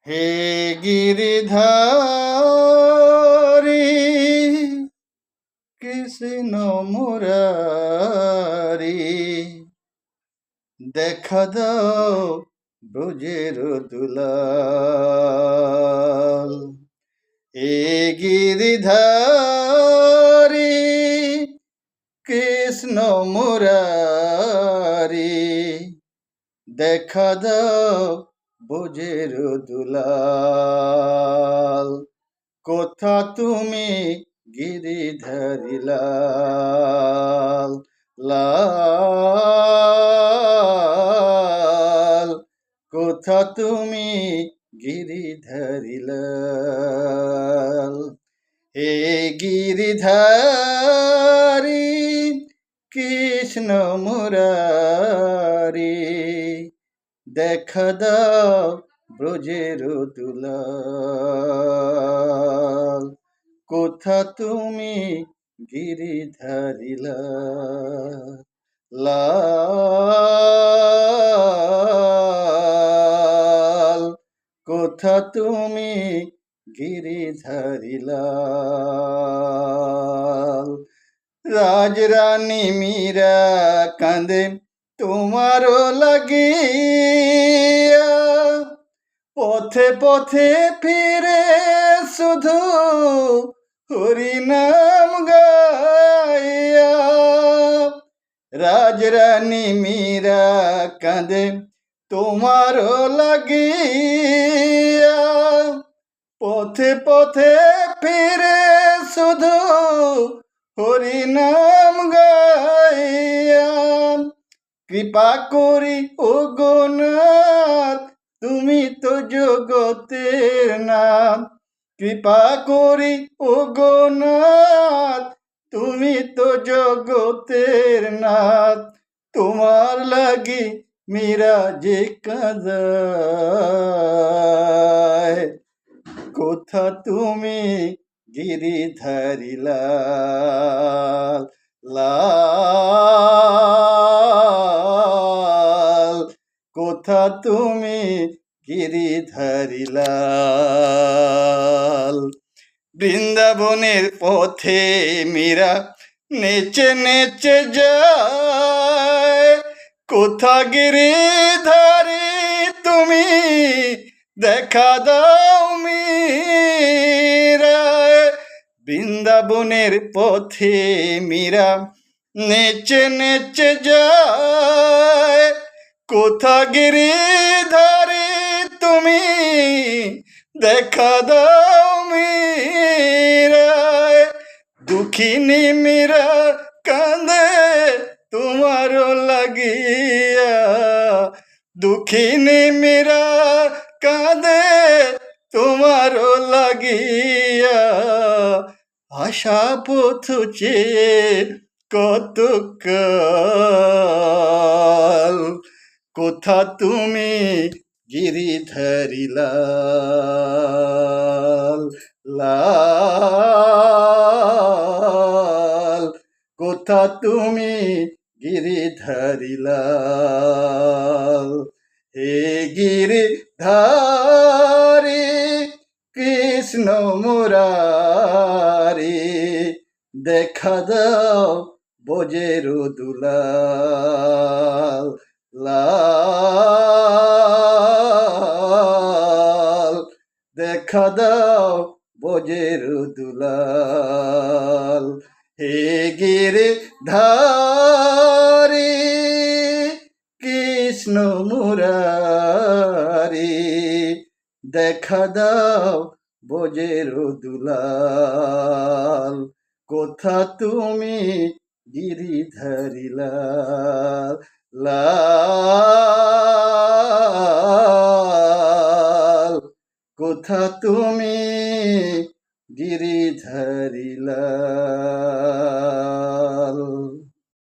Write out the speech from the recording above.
হে গিরিধারী কৃষ্ণ মুরারি, দেখা দাও ব্রজের দুলাল। হে গিরিধারী কৃষ্ণ মুরারি, দেখা দাও ব্রজের দুলাল। কোথা তুমি গিরিধারী লাল লাল, কোথা তুমি গিরিধারী লাল। হে গিরিধারী কৃষ্ণ মুরারি, দেখা দাও ব্রজের দুলাল। কোথা তুমি গিরিধারী লাল, কোথা তুমি গিরিধারী লাল। রাজরানী মীরা কাঁদে তোমারও লাগিয়া, পথে পথে ফিরে শুধু হরিনাম গাইয়া। রাজরানী মীরা কাঁদে তোমারও লাগিয়া, পথে পথে ফিরে শুধু হরিনাম গাইয়া। কৃপা করি ও গোনাথ, তুমি তো জগতের নাথ। কৃপা করি ও গোনাথ, তুমি তো জগতের নাথ। তোমার লাগি মীরা যে কাঁদায়, কোথা তুমি গিরিধারী লাল লাল, কোথা তুমি গিরিধারী লাল। বৃন্দাবনের পথে মীরা নেচে নেচে যায়, কোথা গিরিধারী তুমি দেখা দাও মীরা। বৃন্দাবনের পথে মীরা নেচে নেচে যায়, কোথা গিরিধারী তুমি দেখা দাও মীরা। দুঃখিনী মীরা কাঁদে তোমারও লাগিয়া, দুঃখিনী মীরা কাঁদে তোমারও লাগিয়া। আশা পথ চেয়ে কত কাল, কোথা তুমি গিরিধারী লাল লাল, কোথা তুমি গিরিধারী লাল। হে গিরিধারী কৃষ্ণ মুরারি, দেখা দাও ব্রজের দুলাল লাল, দেখা দাও ব্রজের দুলাল। হে গিরিধারী কৃষ্ণ মুরারি, দেখা দাও ব্রজের দুলাল। কোথা তুমি গিরিধারী লাল, কোথা তুমি গিরিধারী লাল।